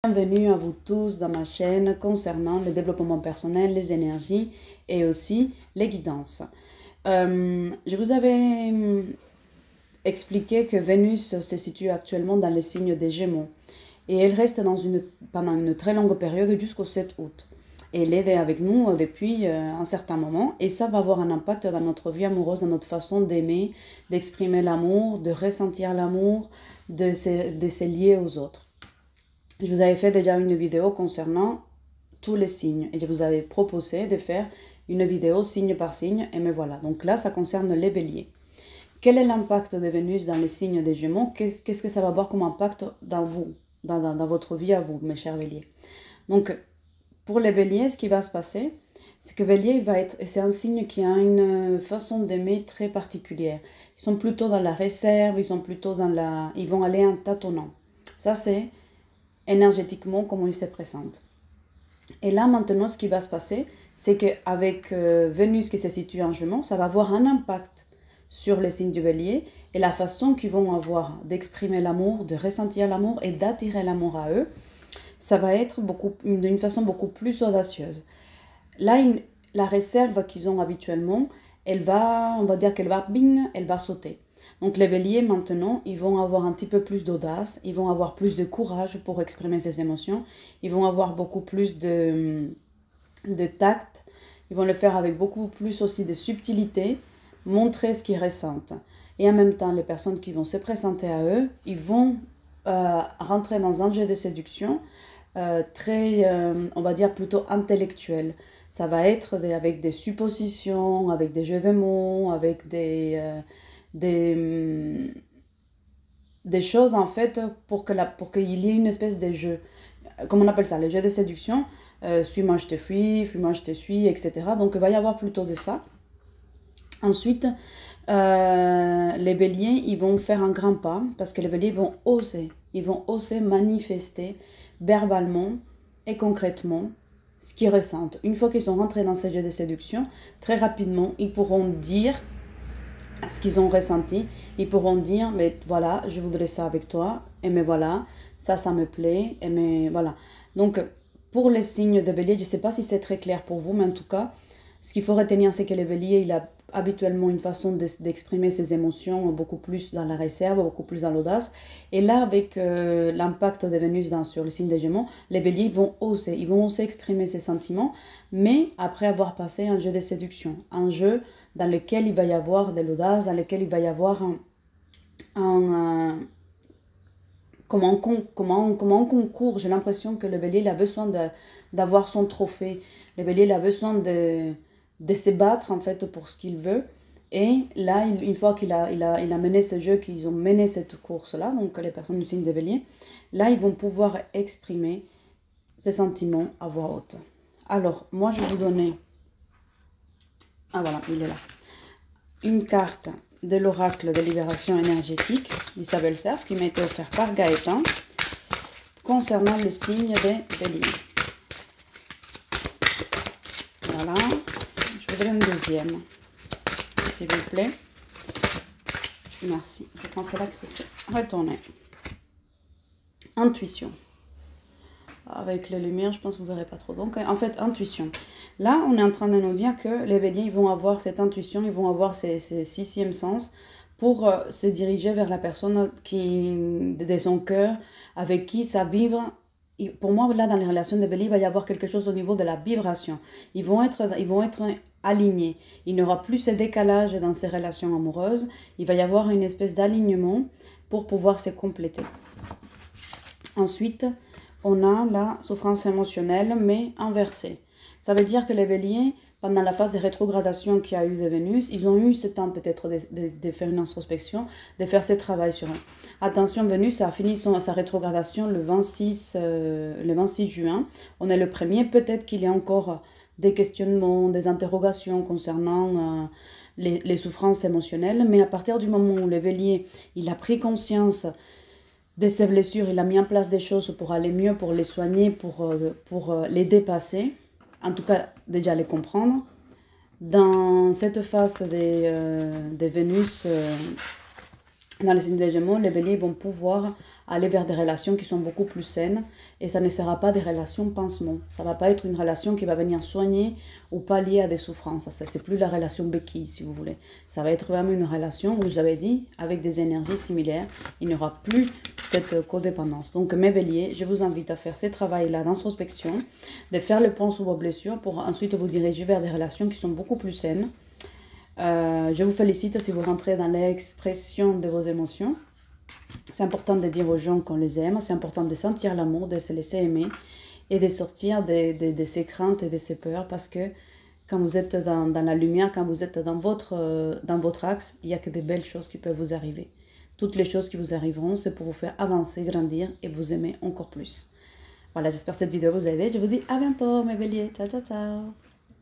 Bienvenue à vous tous dans ma chaîne concernant le développement personnel, les énergies et aussi les guidances. Je vous avais expliqué que Vénus se situe actuellement dans le signe des Gémeaux et elle reste pendant une très longue période jusqu'au 7 août. Et elle est avec nous depuis un certain moment et ça va avoir un impact dans notre vie amoureuse, dans notre façon d'aimer, d'exprimer l'amour, de ressentir l'amour, de se lier aux autres. Je vous avais fait déjà une vidéo concernant tous les signes et je vous avais proposé de faire une vidéo signe par signe et me voilà. Donc là, ça concerne les béliers. Quel est l'impact de Vénus dans les signes des Gémeaux? Qu'est-ce que ça va avoir comme impact dans vous, dans votre vie à vous, mes chers béliers? Donc, pour les béliers, ce qui va se passer, c'est que bélier c'est un signe qui a une façon d'aimer très particulière. Ils sont plutôt dans la réserve, ils vont aller en tâtonnant. Ça, c'est énergétiquement comment il se présente. Et là maintenant ce qui va se passer, c'est qu'avec Vénus qui se situe en Gémeaux, ça va avoir un impact sur les signes du bélier et la façon qu'ils vont avoir d'exprimer l'amour, de ressentir l'amour et d'attirer l'amour à eux, ça va être d'une façon beaucoup plus audacieuse. Là, la réserve qu'ils ont habituellement, on va dire qu'elle va sauter. Donc les béliers maintenant, ils vont avoir un petit peu plus d'audace, ils vont avoir plus de courage pour exprimer ces émotions, ils vont avoir beaucoup plus de tact, ils vont le faire avec beaucoup plus aussi de subtilité, montrer ce qu'ils ressentent. Et en même temps, les personnes qui vont se présenter à eux, ils vont rentrer dans un jeu de séduction on va dire plutôt intellectuel. Ça va être avec des suppositions, avec des jeux de mots, avec des choses en fait pour qu'il y ait une espèce de jeu. Comme on appelle ça, le jeu de séduction. Suis-moi, je te fuis, fuis-moi, je te suis, etc. Donc il va y avoir plutôt de ça. Ensuite, les béliers, ils vont faire un grand pas parce que les béliers vont oser manifester verbalement et concrètement ce qu'ils ressentent. Une fois qu'ils sont rentrés dans ce jeu de séduction, très rapidement, ils pourront dire ce qu'ils ont ressenti. Ils pourront dire, mais voilà, je voudrais ça avec toi, et mais voilà, ça me plaît, et mais voilà. Donc, pour les signes de bélier, je ne sais pas si c'est très clair pour vous, mais en tout cas, ce qu'il faut retenir, c'est que le bélier, il a habituellement une façon d'exprimer ses émotions beaucoup plus dans la réserve, beaucoup plus dans l'audace. Et là, avec l'impact de Vénus sur le signe des Gémeaux, les béliers ils vont oser exprimer ses sentiments, mais après avoir passé un jeu de séduction, un jeu dans lequel il va y avoir de l'audace, dans lequel il va y avoir comme un concours. J'ai l'impression que le bélier il a besoin d'avoir son trophée. Le bélier il a besoin de se battre en fait pour ce qu'il veut. Et là, une fois qu'il a mené ce jeu, qu'ils ont mené cette course-là, donc les personnes du signe des béliers, là, ils vont pouvoir exprimer ses sentiments à voix haute. Alors, moi, je vais vous donner... Ah voilà, il est là. Une carte de l'oracle de libération énergétique d'Isabelle Serf qui m'a été offerte par Gaëtan concernant le signe des béliers. Voilà. Je voudrais une deuxième, s'il vous plaît. Merci. Je pensais là que c'est retourné. Intuition. Avec les lumières, je pense que vous ne verrez pas trop. Donc, en fait, intuition. Là, on est en train de nous dire que les béliers, ils vont avoir cette intuition, ils vont avoir ces sixièmes sens pour se diriger vers la personne de son cœur, avec qui ça vibre. Pour moi, là, dans les relations de béliers, il va y avoir quelque chose au niveau de la vibration. Ils vont être alignés. Il n'y aura plus ce décalage dans ces relations amoureuses. Il va y avoir une espèce d'alignement pour pouvoir se compléter. Ensuite, on a la souffrance émotionnelle, mais inversée. Ça veut dire que les béliers, pendant la phase de rétrogradation qu'il y a eu de Vénus, ils ont eu ce temps peut-être de faire une introspection, de faire ce travail sur eux. Attention, Vénus a fini sa rétrogradation le 26 juin. On est le 1er, peut-être qu'il y a encore des questionnements, des interrogations concernant les souffrances émotionnelles, mais à partir du moment où le bélier il a pris conscience de ses blessures, il a mis en place des choses pour aller mieux, pour les soigner, pour les dépasser, en tout cas déjà les comprendre. Dans cette phase de Vénus Dans les signes des Gémeaux, les béliers vont pouvoir aller vers des relations qui sont beaucoup plus saines et ça ne sera pas des relations pansement. Ça ne va pas être une relation qui va venir soigner ou pallier à des souffrances. Ça, c'est plus la relation béquille, si vous voulez. Ça va être vraiment une relation, où j'avais dit, avec des énergies similaires. Il n'y aura plus cette codépendance. Donc, mes béliers, je vous invite à faire ce travail-là d'introspection, de faire le point sur vos blessures pour ensuite vous diriger vers des relations qui sont beaucoup plus saines. Je vous félicite si vous rentrez dans l'expression de vos émotions. C'est important de dire aux gens qu'on les aime, c'est important de sentir l'amour, de se laisser aimer et de sortir de ces craintes et de ces peurs parce que quand vous êtes dans la lumière, quand vous êtes dans votre axe, il n'y a que des belles choses qui peuvent vous arriver. Toutes les choses qui vous arriveront, c'est pour vous faire avancer, grandir et vous aimer encore plus. Voilà, j'espère que cette vidéo vous a aidé. Je vous dis à bientôt mes béliers. Ciao, ciao, ciao.